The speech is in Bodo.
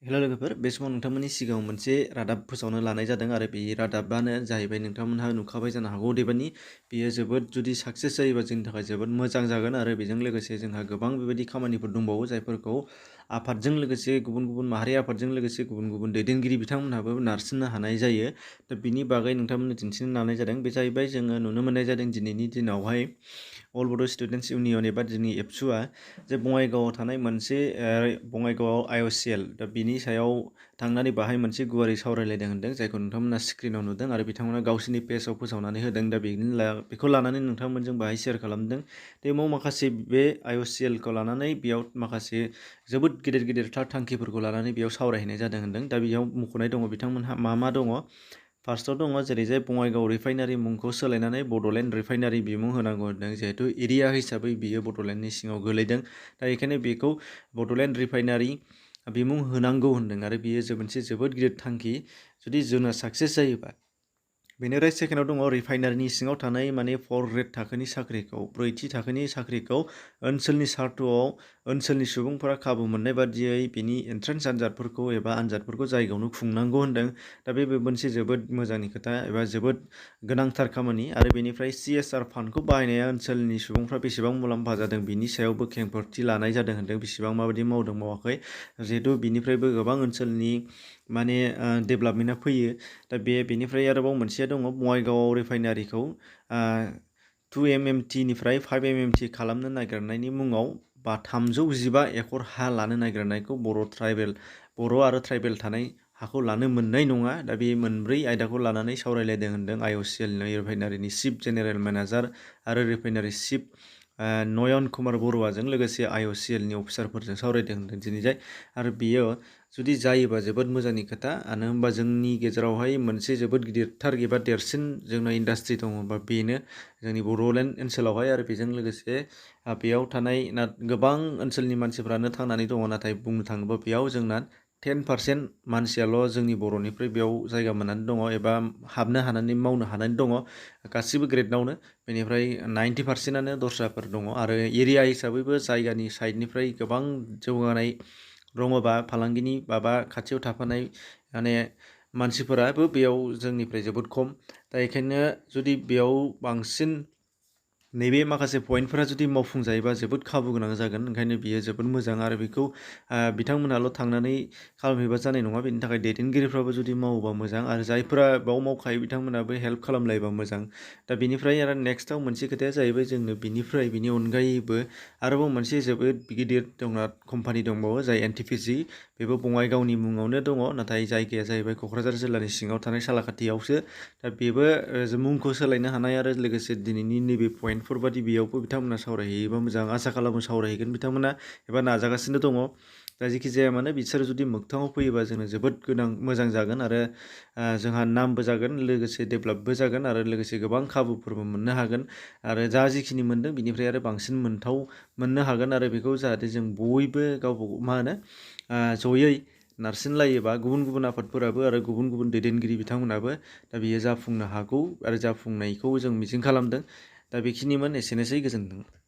हेल' लोगोफोर बे समाव नोंथांमोननि सिगाङाव मोनसे रादाब फोसावनो लानाय जादों आरो बे रादाबानो जाहैबाय नोंथांमोनहा नुखाबाय जानो हागौ अदेबानि बेयो जोबोद जुदि साक्सेस जायोबा जोंनि थाखाय जोबोद मोजां जागोन आरो बेजों लोगोसे जोंहा गोबां बेबायदि खामानिफोर दंबावो जायफोरखौ आफादजों लोगोसे गुबुन गुबुन माहारि आफादजों लोगोसे गुबुन गुबुन दैदेनगिरि बिथांमोनहाबो नारसिननो हानाय जायो। दा बिनि बागै नोंथांमोननो दिन्थिनो लानाय जादों बे जाहैबाय जोङो नुनो मोननाय जादों दिनैनि दिनावहाय अल बड' स्टुडेन्टस इउनियन एबा जोंनि एबसुआ जे बङाइगावआव थानाय मोनसे बङाइगावआव IOCL दा बिनि सायाव थांनानै बाहाय मोनसे गुवारै सावरायलायदों होनदों जायखौ नोंथांमोना स्क्रिनाव नुदों आरो बिथांमोना गावसोरनि पेजआव फोसावनानै होदों दा बेखौ लानानै नोंथांमोनजों बाहाय शेयार खालामदों। बेयाव माखासे बे IOCLखौ लानानै बेयाव माखासे जोबोद गिदिर गिदिरथार थांखिफोरखौ लानानै बेयाव सावरायहैनाय जादों होनदों। दा बेयाव मुंख'नाय दङ बिथांमोनहा मा दङ। फार्स्टआव दङ जेरैजाय बङाइगाव रिफाइनारि मुंखौ सोलायनानै बड'लेण्ड रिफाइनारि बिमुं होनांगौ होनदों जिहेतु एरिया हिसाबै बियो बड'लेण्डनि सिङाव गोलैदों। दा बेखायनो बेखौ बड'लेण्ड रिफाइनारि बिमुं होनांगौ होनदों आरो बियो मोनसे जोबोद गिदिर थांखि जुदि जोंना साक्सेस जायोबा। बेनिफ्राय सेकेन्डआव दङ रिफाइनारिनि सिङाव थानाय माने 4 ग्रेड थाखोनि साख्रिखौ ब्रैथि थाखोनि साख्रिखौ ओनसोलनि सार्थआव ओनसोलनि सुबुंफोरा खाबु मोननाय बादियै बिनि एन्ट्रेन्स आनजादफोरखौ एबा आनजादफोरखौ जायगायावनो खुंनांगौ होनदों। दा बे मोनसे जोबोद मोजांनि खोथा एबा जोबोद गोनांथार खामानि आरो बेनिफ्राय CSR फान्डखौ बाहायनाया ओनसोलनि सुबुंफ्रा बेसेबां मुलाम्फा जादों बिनि सायावबो खेंफोरथि लानाय जादों होनदों बेसेबां माबायदि मावदों मावाखै जिहेतु बिनिफ्रायबो गोबां ओनसोलनि माने डेभेलपमेन्टआ फैयो। दा बेनिफ्राय आरोबाव मोनसेया दङ बङाइगाव रिफाइनारिखौ 2 MMTनिफ्राय 5 MMT खालामनो नागिरनायनि मुङाव 315 एकड़ हा लानो नागिरनायखौ बर' आरो ट्राइबेल थानाय हाखौ लानो मोननाय नङा। दा बे मोनब्रै आयदाखौ लानानै सावरायलायदों होनदों IOCL रिफाइनारिनि चिफ जेनेरेल मेनेजार आरो रिफाइनारि चिफ नयन कुमार बरुवाजों लोगोसे IOCLनि अफिसारफोरजों सावरायदों होनदों दिनैजाय आरो बियो जुदि जायोबा जोबोद मोजांनि खोथा मानो होनबा जोंनि गेजेरावहाय मोनसे जोबोद गिदिरथार एबा देरसिन जोंना इन्डास्ट्रि दङ बा बेनो जोंनि बड'लेण्ड ओनसोलावहाय आरो बेजों लोगोसे बेयाव थानाय गोबां ओनसोलनि मानसिफ्रानो थांनानै दङ नाथाय बुंनो थाङोब्ला बेयाव जोंना 10% मानसियाल' जोंनि बर'निफ्राय बेयाव जायगा मोननानै दङ एबा हाबनो हानानै मावनो हानानै दङ गासिबो ग्रेडआवनो। बेनिफ्राय 90%आनो दस्राफोर दङ आरो एरिया हिसाबैबो जायगानि साइडनिफ्राय गोबां जौगानाय दङबा फालांगिनि माबा खाथियाव थाफानाय माने मानसिफोराबो बेयाव जोंनिफ्राय जोबोद खम। दा बेखायनो जुदि बेयाव बांसिन नैबे माखासे पइन्टफोरा जुदि मावफुंजायोबा जोबोद खाबु गोनां जागोन ओंखायनो बियो जोबोद मोजां आरो बेखौ बिथांमोनाल' थांनानै खालामहैबा जानाय नङा बेनि थाखाय दैदेनगिरिफ्राबो जुदि मावोबा मोजां आरो जायफोरा बाव मावखायो बिथांमोनाबो हेल्प खालामलायोबा मोजां। दा बेनिफ्राय आरो नेक्स्टआव मोनसे खोथाया जाहैबाय जोंनो बिनि अनगायैबो आरोबाव मोनसे जोबोद गिदिर जोंना कम्पानि दंबावो जाय NTPC बेबो बङाइगावनि मुङावनो दङ नाथाय जायगाया जाहैबाय क'क्राझार जिल्लानि सिङाव थानाय सालाकाथियावसो। दा बेबो मुंखौ सोलायनो हानाय आरो लोगोसे दिनैनि नैबे पइन्टफोर बादि बेयावबो बिथांमोना सावरायहैयोबा मोजां आसा खालामो सावरायहैगोन बिथांमोना एबा नाजागासिनो दङ। दा जेखि जाया मानो बिसोर जुदि मोगथाङाव फैयोबा जोंनो जोबोद मोजां जागोन आरो जोंहा नामबो जागोन लोगोसे डेभेलपबो जागोन आरो लोगोसे गोबां खाबुफोरबो मोननो हागोन आरो जिखिनि मोनदों बिनिफ्राय आरो बांसिन मोननो हागोन आरो बेखौ जाहाथे जों बयबो जयै नारसिनलायोबा गुबुन गुबुन आफादफोराबो आरो गुबुन गुबुन दैदेनगिरि बिथांमोनाबो दा बियो जाफुंनो हागौ आरो जाफुंनायखौ जों मिजिं खालामदों। दा बेखिनिमोन एसेनोसै गोजोन्थों।